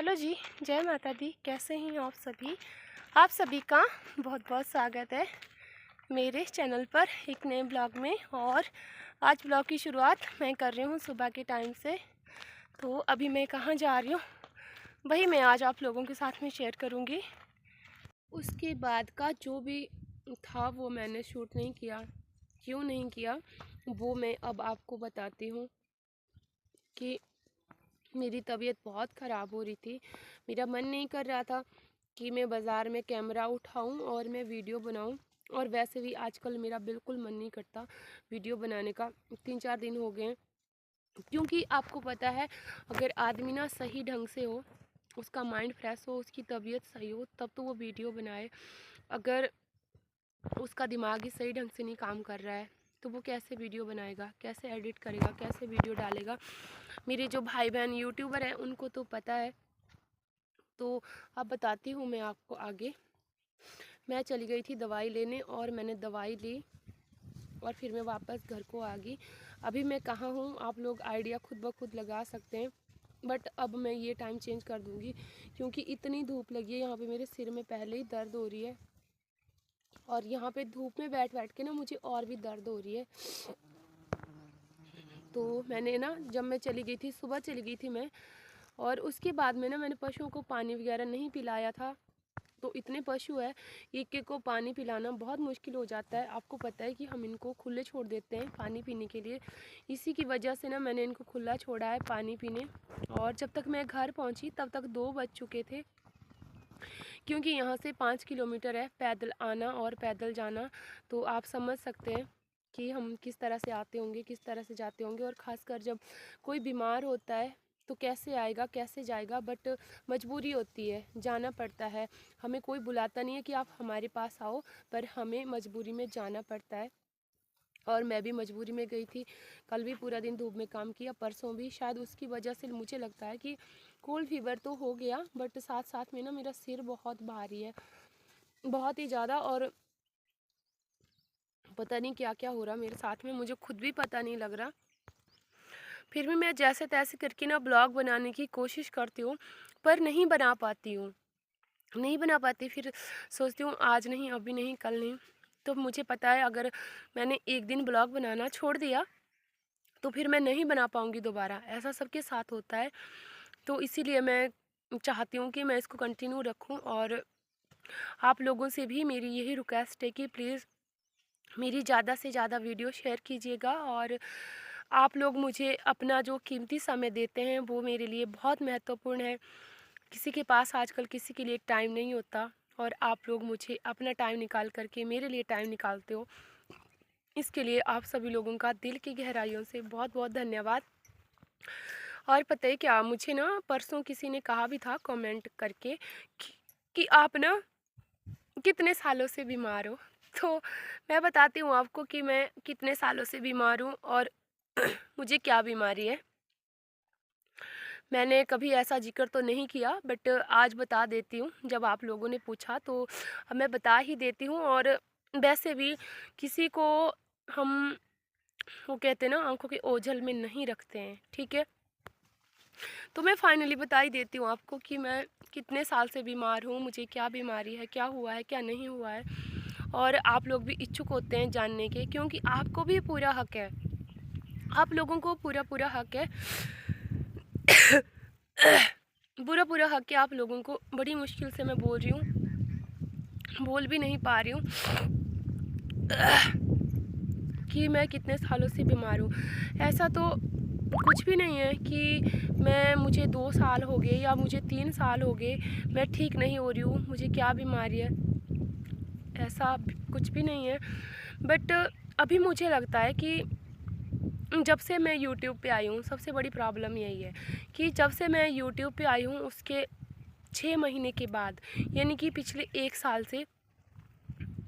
Hello जी, जय माता दी। कैसे हैं आप सभी? आप सभी का बहुत बहुत स्वागत है मेरे चैनल पर एक नए ब्लॉग में। और आज ब्लॉग की शुरुआत मैं कर रही हूँ सुबह के टाइम से। तो अभी मैं कहाँ जा रही हूँ वही मैं आज आप लोगों के साथ में शेयर करूँगी। उसके बाद का जो भी था वो मैंने शूट नहीं किया। क्यों नहीं किया वो मैं अब आपको बताती हूँ कि मेरी तबीयत बहुत ख़राब हो रही थी। मेरा मन नहीं कर रहा था कि मैं बाज़ार में कैमरा उठाऊं और मैं वीडियो बनाऊं। और वैसे भी आजकल मेरा बिल्कुल मन नहीं करता वीडियो बनाने का। 3-4 दिन हो गए हैं। क्योंकि आपको पता है, अगर आदमी ना सही ढंग से हो, उसका माइंड फ्रेश हो, उसकी तबीयत सही हो, तब तो वो वीडियो बनाए। अगर उसका दिमाग ही सही ढंग से नहीं काम कर रहा है तो वो कैसे वीडियो बनाएगा, कैसे एडिट करेगा, कैसे वीडियो डालेगा। मेरे जो भाई बहन यूट्यूबर हैं उनको तो पता है। तो अब बताती हूँ मैं आपको आगे। मैं चली गई थी दवाई लेने और मैंने दवाई ली और फिर मैं वापस घर को आ गई। अभी मैं कहाँ हूँ आप लोग आइडिया खुद ब खुद लगा सकते हैं। बट अब मैं ये टाइम चेंज कर दूँगी क्योंकि इतनी धूप लगी है यहाँ पे, मेरे सिर में पहले ही दर्द हो रही है और यहाँ पे धूप में बैठ बैठ के ना मुझे और भी दर्द हो रही है। तो मैंने ना, जब मैं चली गई थी, सुबह चली गई थी मैं, और उसके बाद में ना मैंने पशुओं को पानी वगैरह नहीं पिलाया था। तो इतने पशु है, एक एक को पानी पिलाना बहुत मुश्किल हो जाता है। आपको पता है कि हम इनको खुले छोड़ देते हैं पानी पीने के लिए। इसी की वजह से ना मैंने इनको खुला छोड़ा है पानी पीने। और जब तक मैं घर पहुंची तब तक 2 बज चुके थे, क्योंकि यहाँ से 5 किलोमीटर है पैदल आना और पैदल जाना। तो आप समझ सकते हैं कि हम किस तरह से आते होंगे, किस तरह से जाते होंगे। और ख़ासकर जब कोई बीमार होता है तो कैसे आएगा, कैसे जाएगा। बट मजबूरी होती है, जाना पड़ता है। हमें कोई बुलाता नहीं है कि आप हमारे पास आओ, पर हमें मजबूरी में जाना पड़ता है। और मैं भी मजबूरी में गई थी। कल भी पूरा दिन धूप में काम किया, परसों भी। शायद उसकी वजह से मुझे लगता है कि कोल्ड फीवर तो हो गया, बट साथ साथ में ना मेरा सिर बहुत भारी है, बहुत ही ज़्यादा। और पता नहीं क्या क्या हो रहा मेरे साथ में, मुझे खुद भी पता नहीं लग रहा। फिर भी मैं जैसे तैसे करके ना ब्लॉग बनाने की कोशिश करती हूँ, पर नहीं बना पाती हूँ, नहीं बना पाती। फिर सोचती हूँ आज नहीं, अभी नहीं, कल नहीं। तो मुझे पता है अगर मैंने एक दिन ब्लॉग बनाना छोड़ दिया तो फिर मैं नहीं बना पाऊँगी दोबारा। ऐसा सबके साथ होता है। तो इसीलिए मैं चाहती हूँ कि मैं इसको कंटिन्यू रखूँ। और आप लोगों से भी मेरी यही रिक्वेस्ट है कि प्लीज़ मेरी ज़्यादा से ज़्यादा वीडियो शेयर कीजिएगा। और आप लोग मुझे अपना जो कीमती समय देते हैं वो मेरे लिए बहुत महत्वपूर्ण है। किसी के पास आजकल किसी के लिए टाइम नहीं होता, और आप लोग मुझे अपना टाइम निकाल करके मेरे लिए टाइम निकालते हो। इसके लिए आप सभी लोगों का दिल की गहराइयों से बहुत बहुत धन्यवाद। और पता है क्या, मुझे ना परसों किसी ने कहा भी था कमेंट करके कि आप ना कितने सालों से बीमार हो। तो मैं बताती हूँ आपको कि मैं कितने सालों से बीमार हूँ और मुझे क्या बीमारी है। मैंने कभी ऐसा जिक्र तो नहीं किया, बट आज बता देती हूँ। जब आप लोगों ने पूछा तो मैं बता ही देती हूँ। और वैसे भी किसी को हम, वो कहते हैं ना, आंखों के ओझल में नहीं रखते हैं, ठीक है। तो मैं फाइनली बता ही देती हूँ आपको कि मैं कितने साल से बीमार हूँ, मुझे क्या बीमारी है, क्या हुआ है, क्या नहीं हुआ है। और आप लोग भी इच्छुक होते हैं जानने के, क्योंकि आपको भी पूरा हक है, आप लोगों को पूरा पूरा हक है पूरा पूरा हक है आप लोगों को। बड़ी मुश्किल से मैं बोल रही हूँ, बोल भी नहीं पा रही हूँ कि मैं कितने सालों से बीमार हूँ। ऐसा तो कुछ भी नहीं है कि मुझे 2 साल हो गए या मुझे 3 साल हो गए मैं ठीक नहीं हो रही हूँ, मुझे क्या बीमारी है, ऐसा कुछ भी नहीं है। बट अभी मुझे लगता है कि जब से मैं यूट्यूब पे आई हूँ, सबसे बड़ी प्रॉब्लम यही है कि जब से मैं यूट्यूब पे आई हूँ उसके 6 महीने के बाद, यानी कि पिछले 1 साल से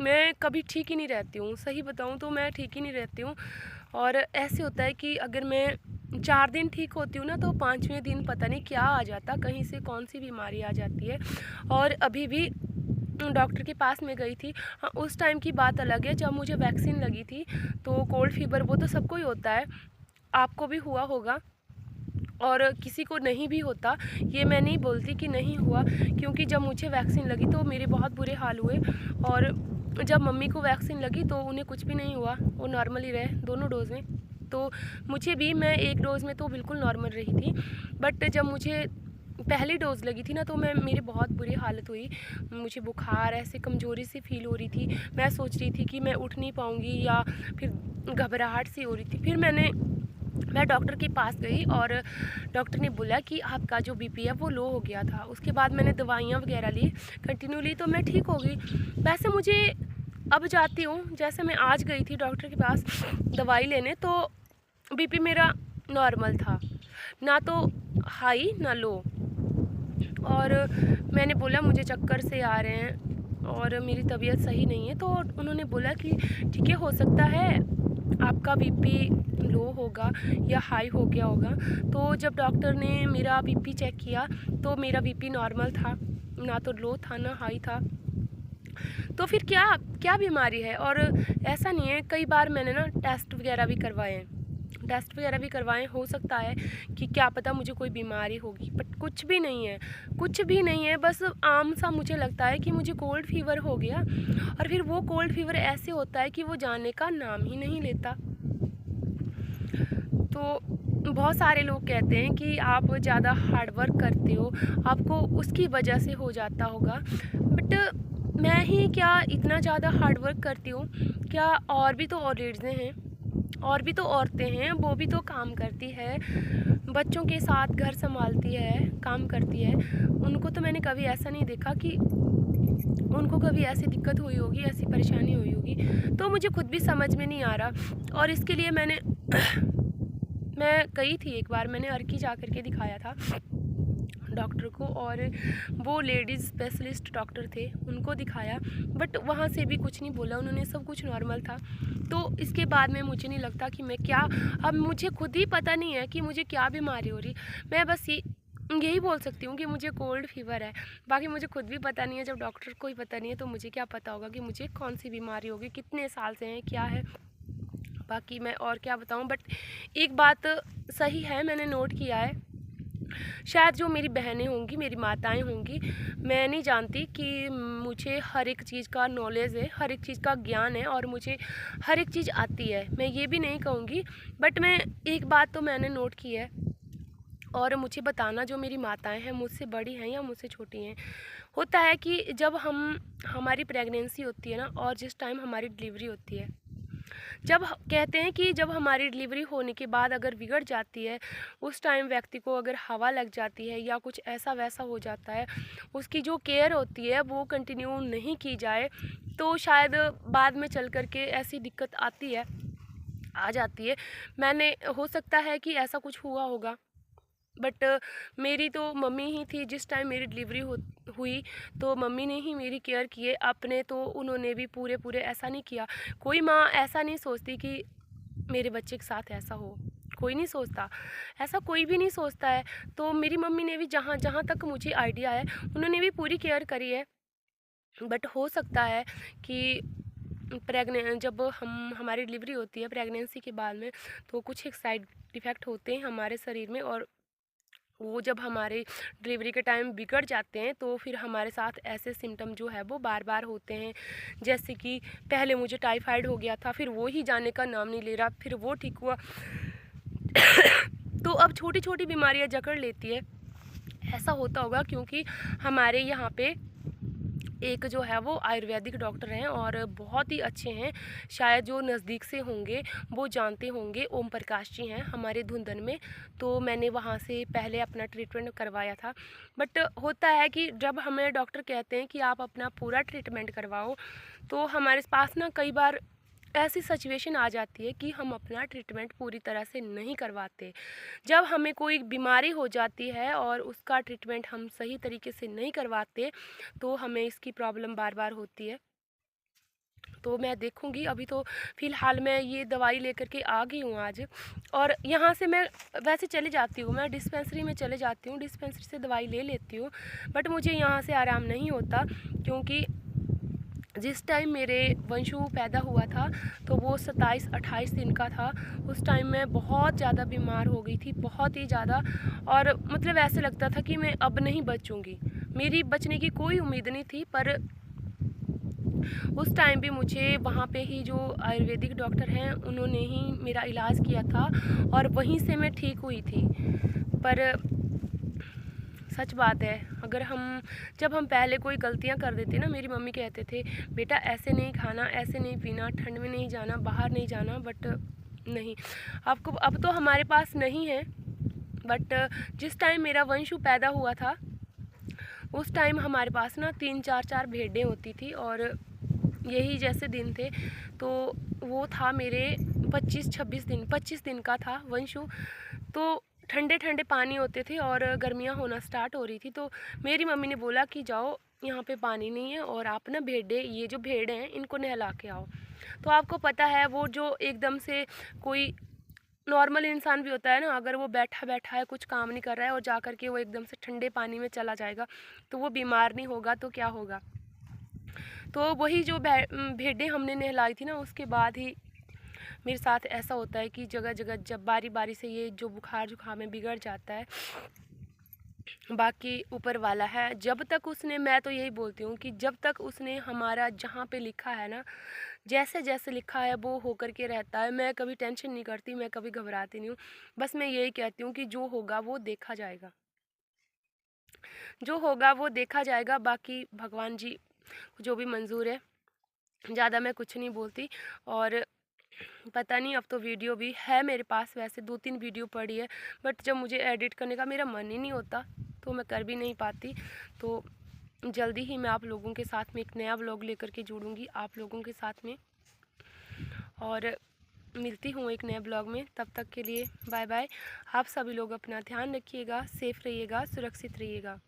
मैं कभी ठीक ही नहीं रहती हूँ। सही बताऊँ तो मैं ठीक ही नहीं रहती हूँ। और ऐसे होता है कि अगर मैं 4 दिन ठीक होती हूँ ना, तो 5वें दिन पता नहीं क्या आ जाता, कहीं से कौन सी बीमारी आ जाती है। और अभी भी डॉक्टर के पास मैं गई थी। हाँ, उस टाइम की बात अलग है जब मुझे वैक्सीन लगी थी। तो कोल्ड फीवर वो तो सबको ही होता है, आपको भी हुआ होगा। और किसी को नहीं भी होता, ये मैं नहीं बोलती कि नहीं हुआ, क्योंकि जब मुझे वैक्सीन लगी तो मेरे बहुत बुरे हाल हुए, और जब मम्मी को वैक्सीन लगी तो उन्हें कुछ भी नहीं हुआ, वो नॉर्मल ही रहे दोनों डोज़ में। तो मुझे भी, मैं एक डोज़ में तो बिल्कुल नॉर्मल रही थी, बट जब मुझे पहली डोज़ लगी थी ना तो मेरी बहुत बुरी हालत हुई। मुझे बुखार, ऐसे कमज़ोरी सी फील हो रही थी। मैं सोच रही थी कि मैं उठ नहीं पाऊँगी, या फिर घबराहट सी हो रही थी। फिर मैं डॉक्टर के पास गई और डॉक्टर ने बोला कि आपका जो बीपी है वो लो हो गया था। उसके बाद मैंने दवाइयाँ वगैरह ली, कंटिन्यू ली, तो मैं ठीक हो गई। वैसे मुझे अब जाती हूँ, जैसे मैं आज गई थी डॉक्टर के पास दवाई लेने, तो बीपी मेरा नॉर्मल था, ना तो हाई ना लो। और मैंने बोला मुझे चक्कर से आ रहे हैं और मेरी तबीयत सही नहीं है, तो उन्होंने बोला कि ठीक है, हो सकता है आपका बीपी लो होगा या हाई हो गया होगा। तो जब डॉक्टर ने मेरा बीपी चेक किया तो मेरा बीपी नॉर्मल था, ना तो लो था ना हाई था। तो फिर क्या क्या बीमारी है? और ऐसा नहीं है, कई बार मैंने ना टेस्ट वगैरह भी करवाए, हो सकता है कि क्या पता मुझे कोई बीमारी होगी, बट कुछ भी नहीं है, कुछ भी नहीं है। बस आम सा मुझे लगता है कि मुझे कोल्ड फीवर हो गया, और फिर वो कोल्ड फीवर ऐसे होता है कि वो जाने का नाम ही नहीं लेता। तो बहुत सारे लोग कहते हैं कि आप ज़्यादा हार्ड वर्क करते हो, आपको उसकी वजह से हो जाता होगा, बट मैं ही क्या इतना ज़्यादा हार्ड वर्क करती हूँ क्या? और भी तो और लेडीज़ें हैं, और भी तो औरतें हैं, वो भी तो काम करती है, बच्चों के साथ घर संभालती है, काम करती है। उनको तो मैंने कभी ऐसा नहीं देखा कि उनको कभी ऐसी दिक्कत हुई होगी, ऐसी परेशानी हुई होगी। तो मुझे खुद भी समझ में नहीं आ रहा, और इसके लिए मैं गई थी एक बार, मैंने अर्की जा कर के दिखाया था डॉक्टर को, और वो लेडीज़ स्पेशलिस्ट डॉक्टर थे, उनको दिखाया, बट वहाँ से भी कुछ नहीं बोला उन्होंने, सब कुछ नॉर्मल था। तो इसके बाद में मुझे नहीं लगता कि मैं क्या, अब मुझे खुद ही पता नहीं है कि मुझे क्या बीमारी हो रही। मैं बस यही बोल सकती हूँ कि मुझे कोल्ड फीवर है, बाकी मुझे खुद भी पता नहीं है। जब डॉक्टर को ही पता नहीं है तो मुझे क्या पता होगा कि मुझे कौन सी बीमारी होगी, कितने साल से है, क्या है। बाकी मैं और क्या बताऊँ, बट एक बात सही है, मैंने नोट किया है, शायद जो मेरी बहनें होंगी, मेरी माताएं होंगी, मैं नहीं जानती कि मुझे हर एक चीज़ का नॉलेज है, हर एक चीज़ का ज्ञान है, और मुझे हर एक चीज़ आती है, मैं ये भी नहीं कहूँगी। बट मैं एक बात तो मैंने नोट की है, और मुझे बताना, जो मेरी माताएं हैं, मुझसे बड़ी हैं या मुझसे छोटी हैं, होता है कि जब हमारी प्रेगनेंसी होती है ना, और जिस टाइम हमारी डिलीवरी होती है, जब कहते हैं कि जब हमारी डिलीवरी होने के बाद अगर बिगड़ जाती है, उस टाइम व्यक्ति को अगर हवा लग जाती है या कुछ ऐसा वैसा हो जाता है, उसकी जो केयर होती है वो कंटिन्यू नहीं की जाए, तो शायद बाद में चल कर के ऐसी दिक्कत आ जाती है। हो सकता है कि ऐसा कुछ हुआ होगा, बट मेरी तो मम्मी ही थी, जिस टाइम मेरी डिलीवरी हुई तो मम्मी ने ही मेरी केयर किए अपने, तो उन्होंने भी पूरे ऐसा नहीं किया। कोई माँ ऐसा नहीं सोचती कि मेरे बच्चे के साथ ऐसा हो, कोई नहीं सोचता, ऐसा कोई भी नहीं सोचता है। तो मेरी मम्मी ने भी जहाँ जहाँ तक मुझे आइडिया है, उन्होंने भी पूरी केयर करी है। बट हो सकता है कि जब हमारी डिलीवरी होती है प्रेगनेंसी के बाद में, तो कुछ एक साइड इफ़ेक्ट होते हैं हमारे शरीर में, और वो जब हमारे डिलीवरी के टाइम बिगड़ जाते हैं तो फिर हमारे साथ ऐसे सिम्टम जो है वो बार बार होते हैं। जैसे कि पहले मुझे टाइफाइड हो गया था, फिर वो ही जाने का नाम नहीं ले रहा, फिर वो ठीक हुआ। तो अब छोटी छोटी बीमारियां जकड़ लेती है। ऐसा होता होगा क्योंकि हमारे यहाँ पे एक जो है वो आयुर्वेदिक डॉक्टर हैं, और बहुत ही अच्छे हैं, शायद जो नज़दीक से होंगे वो जानते होंगे, ओम प्रकाश जी हैं हमारे धुंधन में। तो मैंने वहाँ से पहले अपना ट्रीटमेंट करवाया था। बट होता है कि जब हमें डॉक्टर कहते हैं कि आप अपना पूरा ट्रीटमेंट करवाओ, तो हमारे पास ना कई बार ऐसी सिचुएशन आ जाती है कि हम अपना ट्रीटमेंट पूरी तरह से नहीं करवाते। जब हमें कोई बीमारी हो जाती है और उसका ट्रीटमेंट हम सही तरीके से नहीं करवाते, तो हमें इसकी प्रॉब्लम बार बार होती है। तो मैं देखूँगी, अभी तो फ़िलहाल मैं ये दवाई लेकर के आ गई हूँ आज, और यहाँ से मैं वैसे चले जाती हूँ, मैं डिस्पेंसरी में चले जाती हूँ, डिस्पेंसरी से दवाई ले लेती हूँ, बट मुझे यहाँ से आराम नहीं होता, क्योंकि जिस टाइम मेरे वंशु पैदा हुआ था तो वो 27-28 दिन का था। उस टाइम मैं बहुत ज़्यादा बीमार हो गई थी, बहुत ही ज़्यादा। और मतलब ऐसे लगता था कि मैं अब नहीं बचूंगी, मेरी बचने की कोई उम्मीद नहीं थी। पर उस टाइम भी मुझे वहाँ पे ही जो आयुर्वेदिक डॉक्टर हैं उन्होंने ही मेरा इलाज किया था और वहीं से मैं ठीक हुई थी। पर सच बात है, अगर जब हम पहले कोई गलतियां कर देते ना, मेरी मम्मी कहते थे बेटा ऐसे नहीं खाना, ऐसे नहीं पीना, ठंड में नहीं जाना, बाहर नहीं जाना। बट नहीं, आपको अब तो हमारे पास नहीं है। बट जिस टाइम मेरा वंशु पैदा हुआ था उस टाइम हमारे पास ना 3-4 भेड़ें होती थी और यही जैसे दिन थे। तो वो था मेरे 25 दिन का था वंशु। तो ठंडे ठंडे पानी होते थे और गर्मियाँ होना स्टार्ट हो रही थी। तो मेरी मम्मी ने बोला कि जाओ, यहाँ पे पानी नहीं है और आप ना ये जो भेड़ें हैं इनको नहला के आओ। तो आपको पता है वो जो एकदम से कोई नॉर्मल इंसान भी होता है ना, अगर वो बैठा बैठा है, कुछ काम नहीं कर रहा है और जा कर के वो एकदम से ठंडे पानी में चला जाएगा तो वो बीमार नहीं होगा तो क्या होगा। तो वही जो भेड़ें हमने नहलाई थी ना, उसके बाद ही मेरे साथ ऐसा होता है कि जगह जगह जब बारी बारी से ये जो बुखार जुखाम में बिगड़ जाता है। बाकी ऊपर वाला है, जब तक उसने, मैं तो यही बोलती हूँ कि जब तक उसने हमारा जहाँ पे लिखा है ना, जैसे जैसे लिखा है वो होकर के रहता है। मैं कभी टेंशन नहीं करती, मैं कभी घबराती नहीं हूँ। बस मैं यही कहती हूँ कि जो होगा वो देखा जाएगा, जो होगा वो देखा जाएगा। बाकी भगवान जी जो भी मंजूर है, ज़्यादा मैं कुछ नहीं बोलती। और पता नहीं, अब तो वीडियो भी है मेरे पास, वैसे 2-3 वीडियो पड़ी है, बट जब मुझे एडिट करने का मेरा मन ही नहीं होता तो मैं कर भी नहीं पाती। तो जल्दी ही मैं आप लोगों के साथ में एक नया व्लॉग लेकर के जुड़ूंगी आप लोगों के साथ में, और मिलती हूँ एक नए ब्लॉग में। तब तक के लिए बाय बाय। आप सभी लोग अपना ध्यान रखिएगा, सेफ रहिएगा, सुरक्षित रहिएगा।